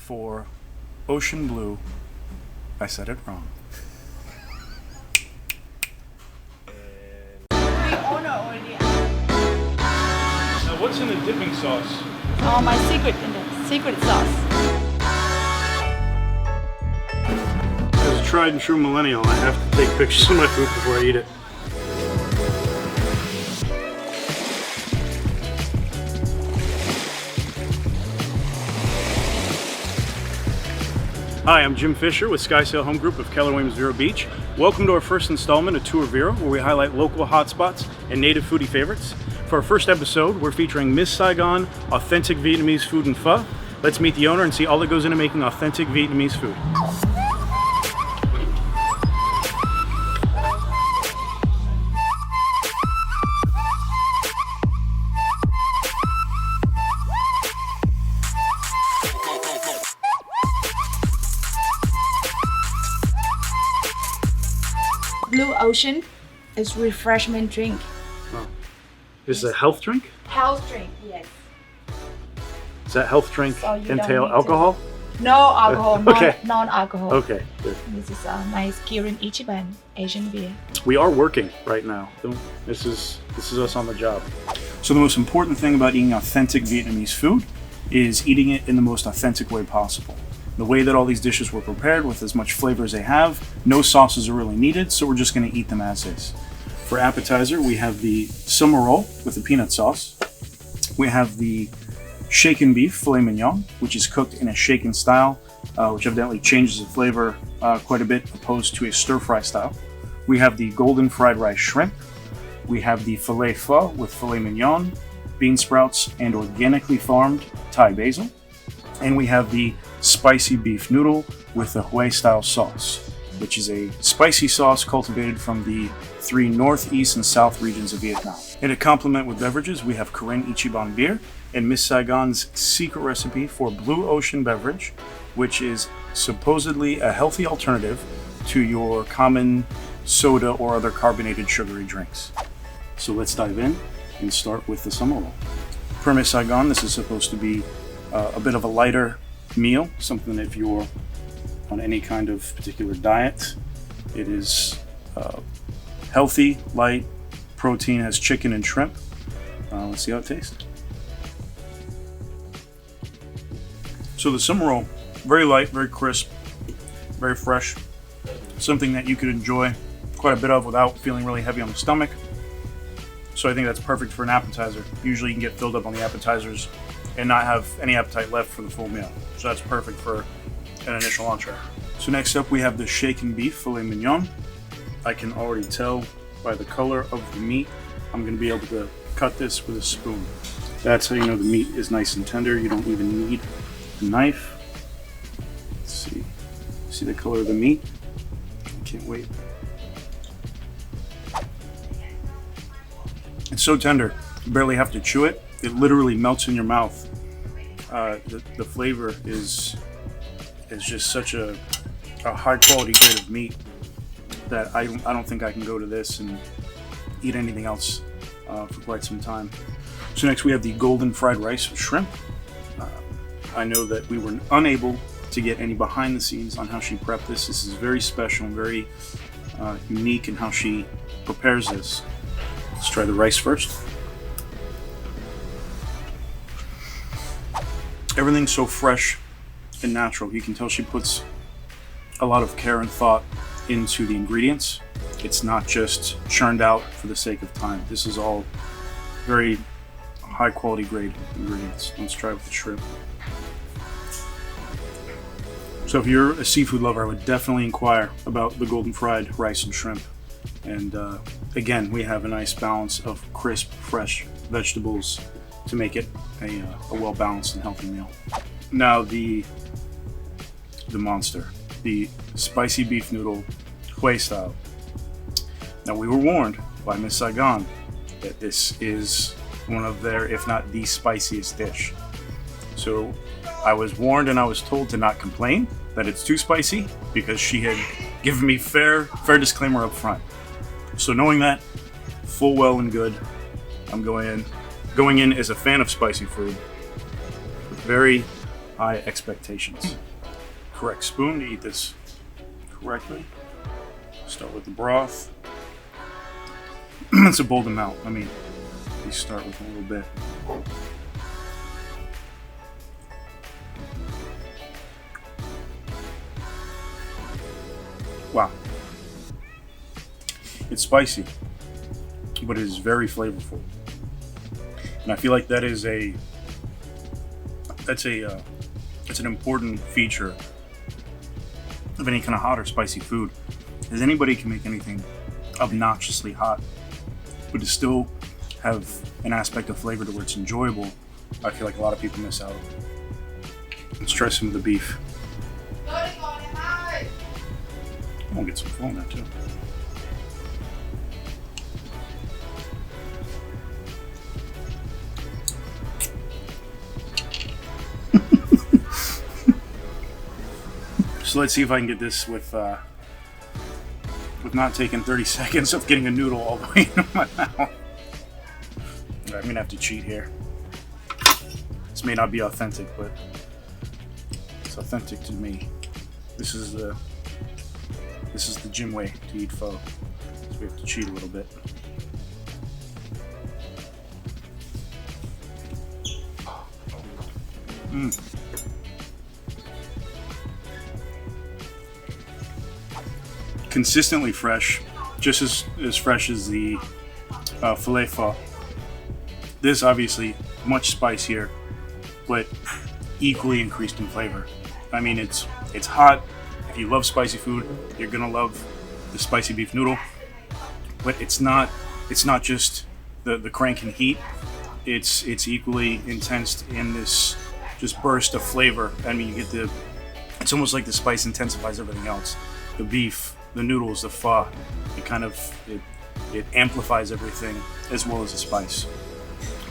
for ocean blue. I said it wrong. Now what's in the dipping sauce? Oh, my secret sauce. As a tried and true millennial, I have to take pictures of my food before I eat it. Hi, I'm Jim Fisher with SkySail Home Group of Keller Williams Vero Beach. Welcome to our first installment of Tour Vero, where we highlight local hotspots and native foodie favorites. For our first episode, we're featuring Miss Saigon authentic Vietnamese food and pho. Let's meet the owner and see all that goes into making authentic Vietnamese food. Blue Ocean is refreshment drink. Oh. Is it a health drink? Health drink, yes. Does that health drink So you entail don't need alcohol? No alcohol, Okay. non-alcohol. Okay, good. This is a nice Kirin Ichiban Asian beer. We are working right now. This is us on the job. So the most important thing about eating authentic Vietnamese food is eating it in the most authentic way possible. The way that all these dishes were prepared with as much flavor as they have, no sauces are really needed, so we're just going to eat them as is. For appetizer, we have the summer roll with the peanut sauce. We have the shaken beef filet mignon, which is cooked in a shaken style, which evidently changes the flavor quite a bit opposed to a stir-fry style. We have the golden fried rice shrimp. We have the filet pho with filet mignon, bean sprouts, and organically farmed Thai basil. And we have the spicy beef noodle with the Hue style sauce, which is a spicy sauce cultivated from the 3 northeast and south regions of Vietnam. And to complement with beverages, we have Kirin Ichiban beer and Miss Saigon's secret recipe for Blue Ocean beverage, which is supposedly a healthy alternative to your common soda or other carbonated sugary drinks. So let's dive in and start with the summer roll. Per Miss Saigon, this is supposed to be a bit of a lighter meal, something that if you're on any kind of particular diet, it is healthy, light, protein, has chicken and shrimp. Let's see how it tastes. So the summer roll, very light, very crisp, very fresh, something that you could enjoy quite a bit of without feeling really heavy on the stomach. So I think that's perfect for an appetizer. Usually you can get filled up on the appetizers and not have any appetite left for the full meal. So that's perfect for an initial entree. So next up we have the shaken beef filet mignon. I can already tell by the color of the meat, I'm gonna be able to cut this with a spoon. That's how you know the meat is nice and tender. You don't even need a knife. Let's see. See the color of the meat? I can't wait. It's so tender, you barely have to chew it. It literally melts in your mouth. The flavor is just such a high quality grade of meat that I don't think I can go to this and eat anything else for quite some time. So next we have the golden fried rice with shrimp. I know that we were unable to get any behind the scenes on how she prepped this. This is very special and very unique in how she prepares this. Let's try the rice first. Everything's so fresh and natural. You can tell she puts a lot of care and thought into the ingredients. It's not just churned out for the sake of time. This is all very high quality grade ingredients. Let's try it with the shrimp. So if you're a seafood lover, I would definitely inquire about the golden fried rice and shrimp. And again, we have a nice balance of crisp, fresh vegetables to make it a well-balanced and healthy meal. Now the monster, the spicy beef noodle Hue style. Now we were warned by Miss Saigon that this is one of their, if not the spiciest dish. So I was warned and I was told to not complain that it's too spicy because she had given me fair disclaimer up front. So knowing that, full well and good, I'm going in as a fan of spicy food, with very high expectations. Correct spoon to eat this correctly. Start with the broth. It's a bold amount. I mean, we start with a little bit. Wow. It's spicy, but it is very flavorful. And I feel like that's an important feature of any kind of hot or spicy food, is anybody can make anything obnoxiously hot, but to still have an aspect of flavor to where it's enjoyable. I feel like a lot of people miss out on. Let's try some of the beef. I'll get some foam there too. So let's see if I can get this with not taking 30 seconds of getting a noodle all the way into my mouth. Right, I'm gonna have to cheat here. This may not be authentic, but it's authentic to me. This is the gym way to eat pho. So we have to cheat a little bit. Consistently fresh, just as fresh as the filet pho. This obviously much spicier, but equally increased in flavor. I mean, it's hot. If you love spicy food, you're gonna love the spicy beef noodle. But it's not just the crank and heat. It's equally intense in this just burst of flavor. I mean, you get it's almost like the spice intensifies everything else. The beef, the noodles, the pho, it amplifies everything as well as the spice.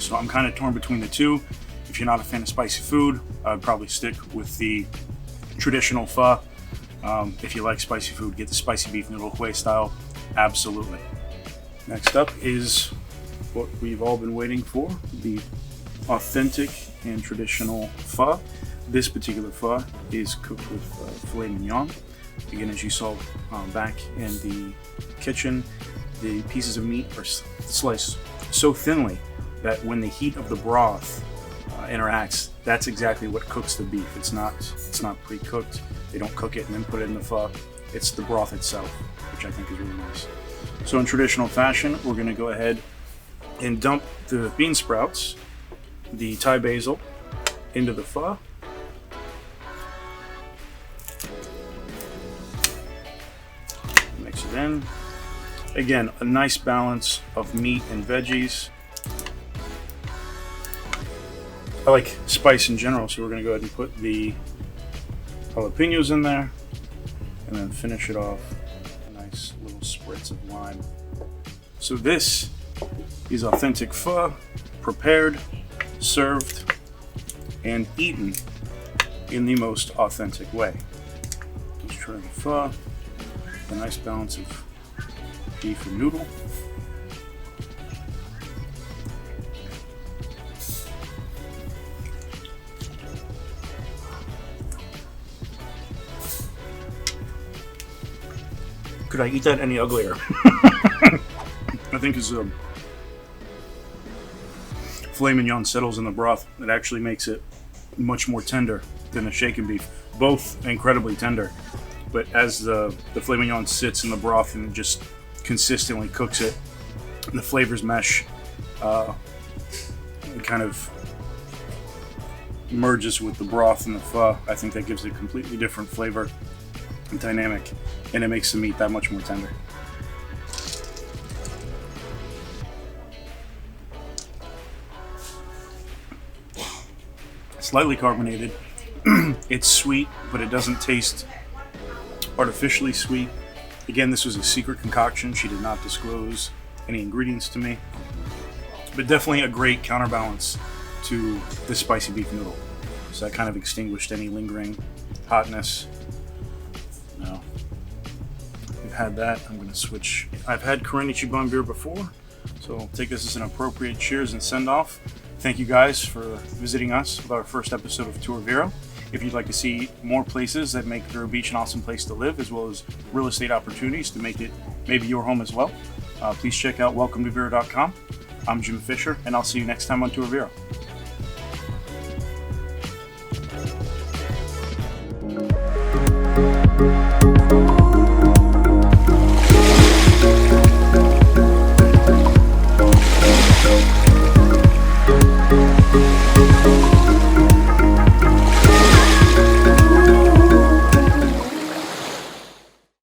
So I'm kind of torn between the two. If you're not a fan of spicy food, I'd probably stick with the traditional pho. If you like spicy food, get the spicy beef noodle Hue style. Absolutely. Next up is what we've all been waiting for, the authentic and traditional pho. This particular pho is cooked with filet mignon. Again, as you saw back in the kitchen, the pieces of meat are sliced so thinly that when the heat of the broth interacts, that's exactly what cooks the beef. It's not pre-cooked. They don't cook it and then put it in the pho. It's the broth itself, which I think is really nice. So in traditional fashion, we're going to go ahead and dump the bean sprouts, the Thai basil, into the pho. Mix it in. Again, a nice balance of meat and veggies. I like spice in general, so we're going to go ahead and put the jalapenos in there and then finish it off with a nice little spritz of lime. So this is authentic pho, prepared, served, and eaten in the most authentic way. Let's try the pho, a nice balance of beef and noodle. Could I eat that any uglier? I think as filet mignon settles in the broth, it actually makes it much more tender than the shaken beef. Both incredibly tender, but as the filet mignon sits in the broth and just consistently cooks it, and the flavors mesh, it kind of merges with the broth and the pho. I think that gives it a completely different flavor and dynamic, and it makes the meat that much more tender. Slightly carbonated. It's sweet, but it doesn't taste artificially sweet. Again, this was a secret concoction. She did not disclose any ingredients to me, but definitely a great counterbalance to the spicy beef noodle. So that kind of extinguished any lingering hotness. Now, we've had that. I'm going to switch. I've had Korean Ichiban beer before, so I'll take this as an appropriate cheers and send off. Thank you guys for visiting us with our first episode of Tour Vero. If you'd like to see more places that make Vero Beach an awesome place to live, as well as real estate opportunities to make it maybe your home as well, please check out welcometovero.com. I'm Jim Fisher, and I'll see you next time on Tour Vero.